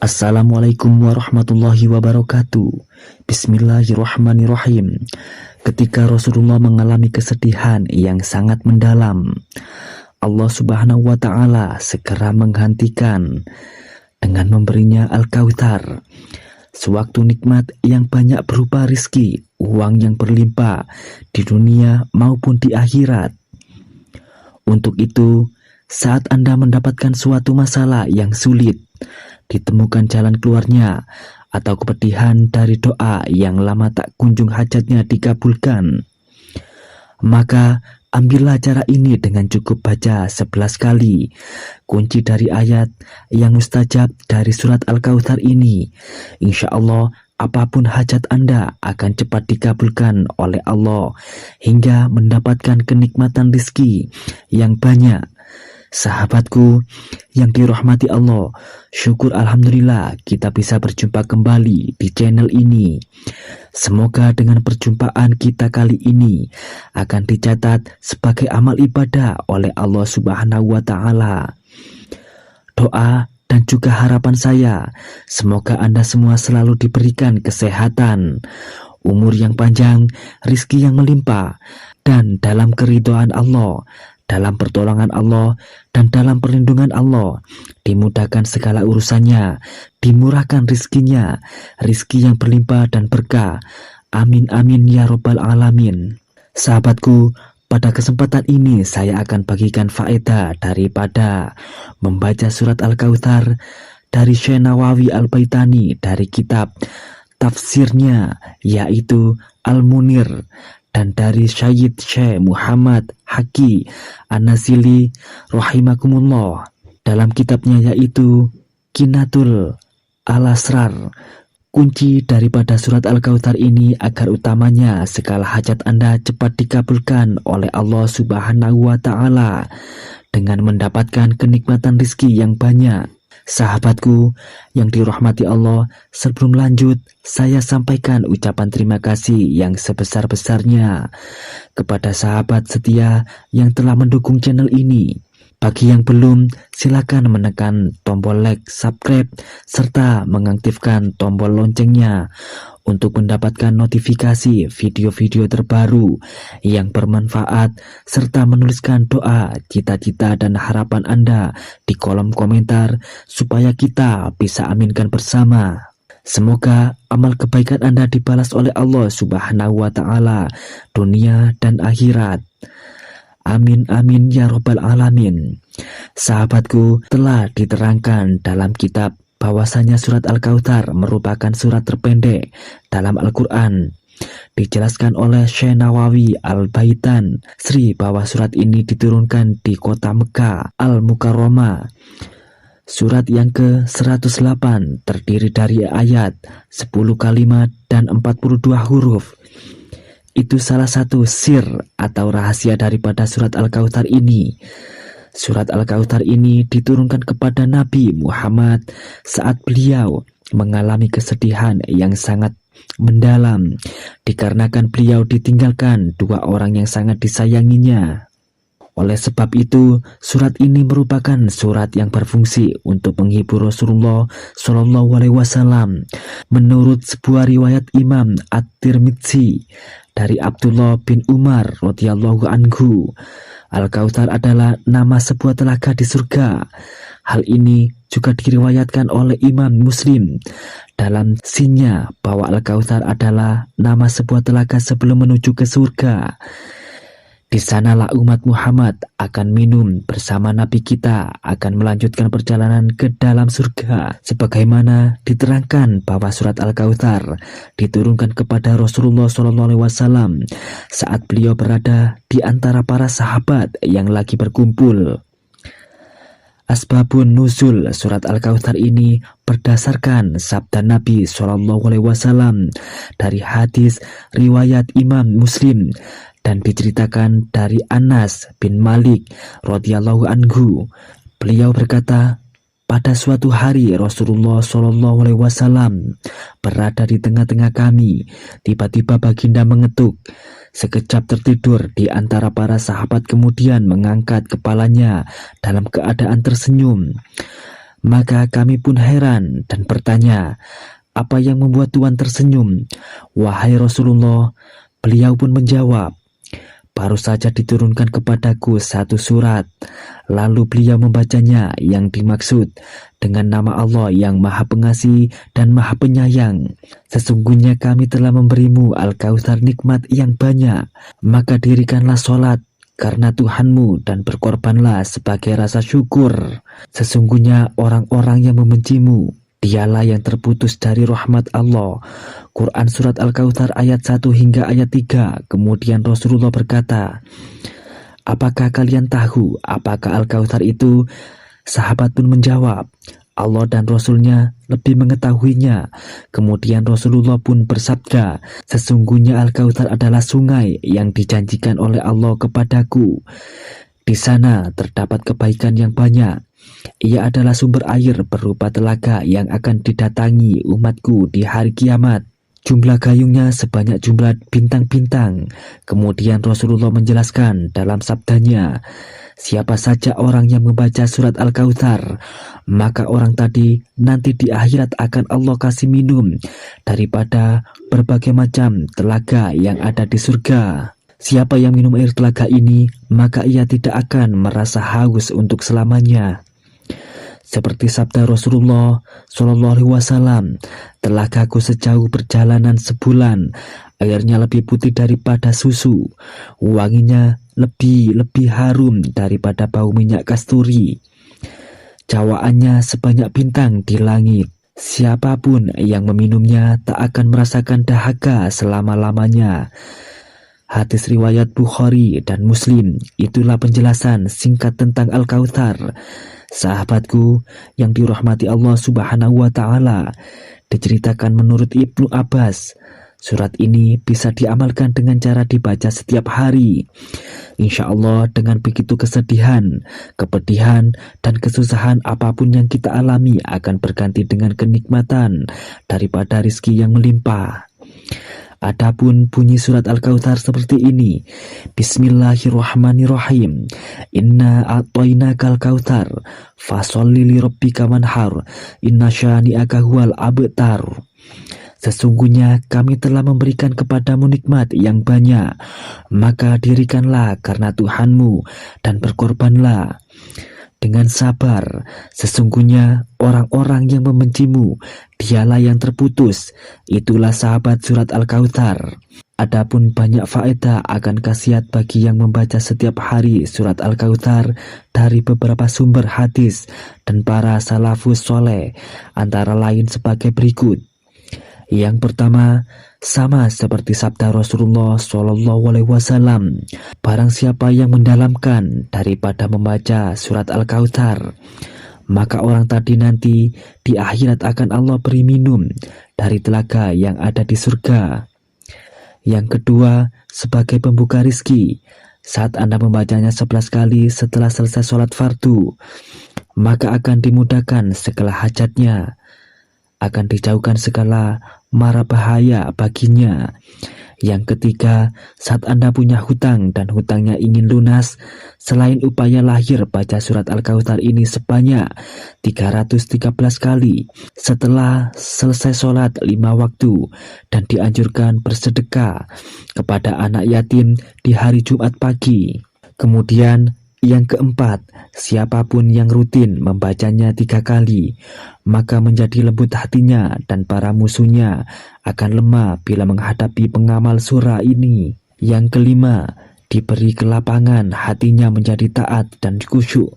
Assalamualaikum warahmatullahi wabarakatuh. Bismillahirrahmanirrahim. Ketika Rasulullah mengalami kesedihan yang sangat mendalam, Allah Subhanahu wa Ta'ala segera menghentikan dengan memberinya Al-Kautsar, sewaktu nikmat yang banyak berupa rizki, uang yang berlimpah di dunia maupun di akhirat. Untuk itu, saat Anda mendapatkan suatu masalah yang sulit, ditemukan jalan keluarnya, atau kepedihan dari doa yang lama tak kunjung hajatnya dikabulkan, maka ambillah cara ini dengan cukup baca 11 kali kunci dari ayat yang mustajab dari surat Al-Kautsar ini. Insya Allah apapun hajat Anda akan cepat dikabulkan oleh Allah hingga mendapatkan kenikmatan rezeki yang banyak. Sahabatku yang dirahmati Allah, syukur alhamdulillah kita bisa berjumpa kembali di channel ini. Semoga dengan perjumpaan kita kali ini akan dicatat sebagai amal ibadah oleh Allah Subhanahu wa Ta'ala. Doa dan juga harapan saya, semoga Anda semua selalu diberikan kesehatan, umur yang panjang, rizki yang melimpah, dan dalam keridhaan Allah, dalam pertolongan Allah, dan dalam perlindungan Allah, dimudahkan segala urusannya, dimurahkan rizkinya, rizki yang berlimpah dan berkah. Amin amin ya robbal alamin. Sahabatku, pada kesempatan ini saya akan bagikan faedah daripada membaca surat Al-Kautsar dari Syekh Nawawi Al-Baitani dari kitab tafsirnya yaitu Al-Munir, dan dari Syed Syekh Muhammad Haqi An-Nazili rahimakumullah dalam kitabnya yaitu Qinatul Al-Asrar. Kunci daripada surat Al-Kautsar ini agar utamanya segala hajat Anda cepat dikabulkan oleh Allah Subhanahu wa Ta'ala dengan mendapatkan kenikmatan rizki yang banyak. Sahabatku yang dirahmati Allah, sebelum lanjut saya sampaikan ucapan terima kasih yang sebesar-besarnya kepada sahabat setia yang telah mendukung channel ini. Bagi yang belum, silakan menekan tombol like, subscribe, serta mengaktifkan tombol loncengnya untuk mendapatkan notifikasi video-video terbaru yang bermanfaat, serta menuliskan doa, cita-cita, dan harapan Anda di kolom komentar supaya kita bisa aminkan bersama. Semoga amal kebaikan Anda dibalas oleh Allah Subhanahu wa Ta'ala dunia dan akhirat. Amin amin ya robbal alamin. Sahabatku, telah diterangkan dalam kitab bahwasanya surat Al-Kautsar merupakan surat terpendek dalam Al-Quran. Dijelaskan oleh Syekh Nawawi Al-Baitan Sri bahwa surat ini diturunkan di kota Mekah Al-Mukarramah. Surat yang ke-108 terdiri dari ayat 10 kalimat dan 42 huruf. Itu salah satu sir atau rahasia daripada surat Al-Kautsar ini. Surat Al-Kautsar ini diturunkan kepada Nabi Muhammad saat beliau mengalami kesedihan yang sangat mendalam dikarenakan beliau ditinggalkan dua orang yang sangat disayanginya. Oleh sebab itu, surat ini merupakan surat yang berfungsi untuk menghibur Rasulullah Shallallahu Alaihi Wasallam. Menurut sebuah riwayat Imam At-Tirmidzi dari Abdullah bin Umar radhiyallahu anhu, Al-Kautsar adalah nama sebuah telaga di surga. Hal ini juga diriwayatkan oleh Imam Muslim dalam sinnya bahwa Al-Kautsar adalah nama sebuah telaga sebelum menuju ke surga. Di sanalah umat Muhammad akan minum bersama Nabi kita akan melanjutkan perjalanan ke dalam surga. Sebagaimana diterangkan bahwa surat Al-Kautsar diturunkan kepada Rasulullah SAW saat beliau berada di antara para sahabat yang lagi berkumpul. Asbabun nuzul surat Al-Kautsar ini berdasarkan sabda Nabi SAW dari hadis riwayat Imam Muslim dan diceritakan dari Anas bin Malik radhiyallahu anhu. Beliau berkata, pada suatu hari Rasulullah SAW berada di tengah-tengah kami. Tiba-tiba baginda mengetuk. Sekejap tertidur di antara para sahabat, kemudian mengangkat kepalanya dalam keadaan tersenyum. Maka kami pun heran dan bertanya, apa yang membuat Tuhan tersenyum? Wahai Rasulullah, beliau pun menjawab, baru saja diturunkan kepadaku satu surat, lalu beliau membacanya yang dimaksud dengan nama Allah yang Maha Pengasih dan Maha Penyayang. Sesungguhnya kami telah memberimu Al-Kautsar nikmat yang banyak, maka dirikanlah sholat karena Tuhanmu dan berkorbanlah sebagai rasa syukur. Sesungguhnya orang-orang yang membencimu, dialah yang terputus dari rahmat Allah. Quran Surat Al-Kautsar ayat 1 hingga ayat 3. Kemudian Rasulullah berkata, apakah kalian tahu apakah Al-Kautsar itu? Sahabat pun menjawab, Allah dan Rasulnya lebih mengetahuinya. Kemudian Rasulullah pun bersabda, sesungguhnya Al-Kautsar adalah sungai yang dijanjikan oleh Allah kepadaku. Di sana terdapat kebaikan yang banyak. Ia adalah sumber air berupa telaga yang akan didatangi umatku di hari kiamat. Jumlah gayungnya sebanyak jumlah bintang-bintang. Kemudian Rasulullah menjelaskan dalam sabdanya, siapa saja orang yang membaca surat Al-Kautsar, maka orang tadi nanti di akhirat akan Allah kasih minum daripada berbagai macam telaga yang ada di surga. Siapa yang minum air telaga ini, maka ia tidak akan merasa haus untuk selamanya. Seperti sabda Rasulullah Shallallahu Alaihi Wasallam, telagaku sejauh perjalanan sebulan, airnya lebih putih daripada susu, wanginya lebih harum daripada bau minyak kasturi, cawaannya sebanyak bintang di langit. Siapapun yang meminumnya tak akan merasakan dahaga selama-lamanya. Hadis riwayat Bukhari dan Muslim. Itulah penjelasan singkat tentang Al-Kautsar. Sahabatku yang dirahmati Allah Subhanahu wa Ta'ala, diceritakan menurut Ibnu Abbas, surat ini bisa diamalkan dengan cara dibaca setiap hari. Insya Allah dengan begitu kesedihan, kepedihan, dan kesusahan apapun yang kita alami akan berganti dengan kenikmatan daripada rizki yang melimpah. Adapun bunyi surat Al-Kautsar seperti ini. Bismillahirrahmanirrahim. Inna a'tainakal kautsar fasholli lirabbika wanhar. Inna syani'aka huwal abtar. Sesungguhnya kami telah memberikan kepadamu nikmat yang banyak, maka dirikanlah karena Tuhanmu dan berkorbanlah dengan sabar. Sesungguhnya orang-orang yang membencimu, dialah yang terputus. Itulah sahabat surat Al-Kautsar. Adapun banyak faedah akan khasiat bagi yang membaca setiap hari surat Al-Kautsar dari beberapa sumber hadis dan para salafus soleh, antara lain sebagai berikut. Yang pertama, sama seperti sabda Rasulullah Shallallahu Alaihi Wasallam, barang siapa yang mendalamkan daripada membaca surat Al-Kautsar, maka orang tadi nanti di akhirat akan Allah beri minum dari telaga yang ada di surga. Yang kedua, sebagai pembuka rizki, saat Anda membacanya 11 kali setelah selesai sholat fardu, maka akan dimudahkan segala hajatnya, akan dijauhkan segala mara bahaya baginya. Yang ketiga, saat Anda punya hutang dan hutangnya ingin lunas, selain upaya lahir baca surat Al-Kautsar ini sebanyak 313 kali setelah selesai sholat 5 waktu, dan dianjurkan bersedekah kepada anak yatim di hari Jumat pagi. Kemudian yang keempat, siapapun yang rutin membacanya 3 kali, maka menjadi lembut hatinya dan para musuhnya akan lemah bila menghadapi pengamal surah ini. Yang kelima, diberi kelapangan hatinya menjadi taat dan khusyuk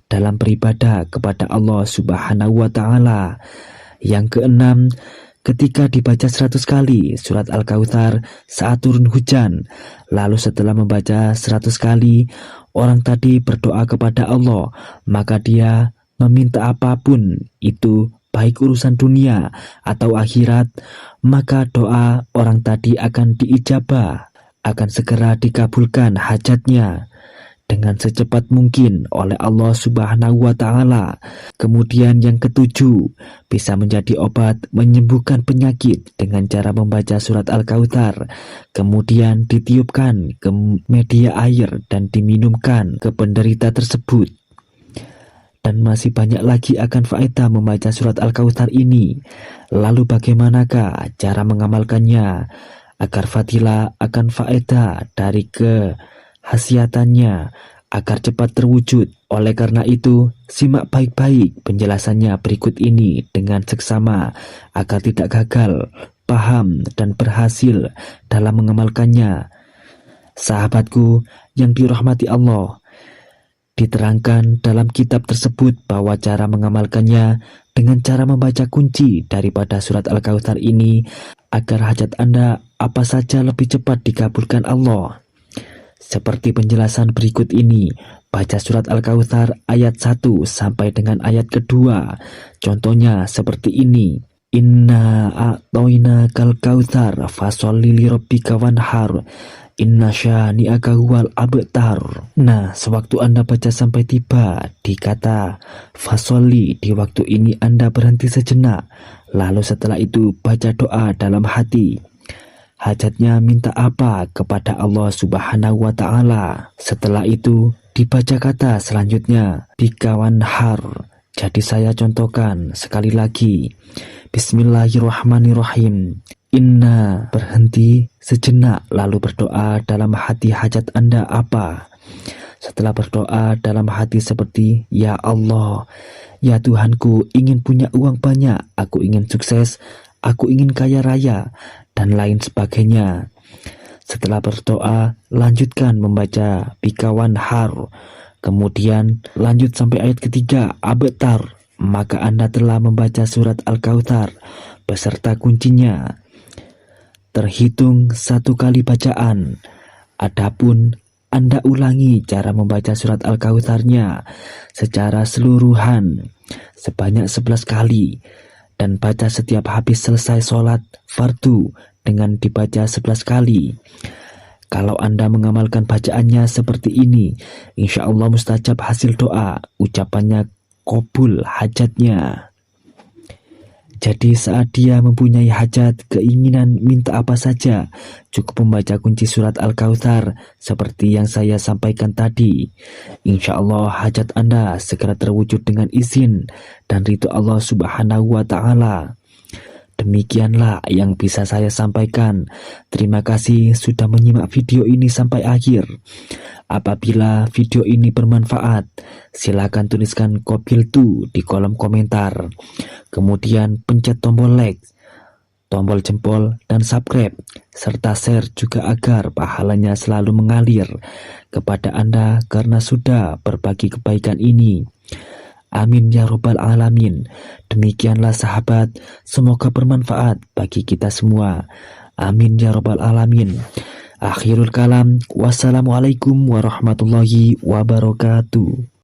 dalam beribadah kepada Allah Subhanahu wa Ta'ala. Yang keenam, ketika dibaca 100 kali surat Al-Kautsar saat turun hujan, lalu setelah membaca 100 kali, orang tadi berdoa kepada Allah, maka dia meminta apapun itu, baik urusan dunia atau akhirat, maka doa orang tadi akan diijabah, akan segera dikabulkan hajatnya dengan secepat mungkin oleh Allah Subhanahu wa Ta'ala. Kemudian yang ketujuh, bisa menjadi obat menyembuhkan penyakit dengan cara membaca surat Al-Kautsar, kemudian ditiupkan ke media air dan diminumkan ke penderita tersebut. Dan masih banyak lagi akan faedah membaca surat Al-Kautsar ini. Lalu bagaimanakah cara mengamalkannya agar fadilah akan faedah dari kehasiatannya agar cepat terwujud? Oleh karena itu, simak baik-baik penjelasannya berikut ini dengan seksama agar tidak gagal, paham, dan berhasil dalam mengamalkannya. Sahabatku yang dirahmati Allah, diterangkan dalam kitab tersebut bahwa cara mengamalkannya dengan cara membaca kunci daripada surat Al-Kautsar ini agar hajat Anda apa saja lebih cepat dikabulkan Allah. Seperti penjelasan berikut ini, baca surat Al-Kautsar ayat 1 sampai dengan ayat kedua. Contohnya seperti ini. Inna a'toinakal kautsar fasholli lirabbika wanhar. Inna syani'aka huwal abtar. Nah, sewaktu Anda baca sampai tiba di kata fasholli, di waktu ini Anda berhenti sejenak. Lalu setelah itu baca doa dalam hati. Hajatnya minta apa kepada Allah Subhanahu wa Ta'ala. Setelah itu dibaca kata selanjutnya bikawanhar. Jadi saya contohkan sekali lagi. Bismillahirrahmanirrahim. Inna, berhenti sejenak lalu berdoa dalam hati hajat Anda apa. Setelah berdoa dalam hati seperti ya Allah, ya Tuhanku, ingin punya uang banyak, aku ingin sukses, aku ingin kaya raya, dan lain sebagainya. Setelah berdoa, lanjutkan membaca bikawanhar. Kemudian lanjut sampai ayat ketiga, abtar. Maka Anda telah membaca surat Al-Kautsar beserta kuncinya. Terhitung satu kali bacaan. Adapun Anda ulangi cara membaca surat Al-Kautsarnya secara seluruhan sebanyak 11 kali dan baca setiap habis selesai sholat fardu dengan dibaca 11 kali. Kalau Anda mengamalkan bacaannya seperti ini, insya Allah mustajab hasil doa, ucapannya qabul hajatnya. Jadi saat dia mempunyai hajat, keinginan minta apa saja, cukup membaca kunci surat Al-Kautsar seperti yang saya sampaikan tadi. Insya Allah hajat Anda segera terwujud dengan izin dan ridho Allah Subhanahu wa Ta'ala. Demikianlah yang bisa saya sampaikan. Terima kasih sudah menyimak video ini sampai akhir. Apabila video ini bermanfaat, silakan tuliskan qabiltu di kolom komentar. Kemudian pencet tombol like, tombol jempol, dan subscribe, serta share juga agar pahalanya selalu mengalir kepada Anda karena sudah berbagi kebaikan ini. Amin ya robbal alamin. Demikianlah sahabat, semoga bermanfaat bagi kita semua. Amin ya robbal alamin. Akhirul kalam, wassalamualaikum warahmatullahi wabarakatuh.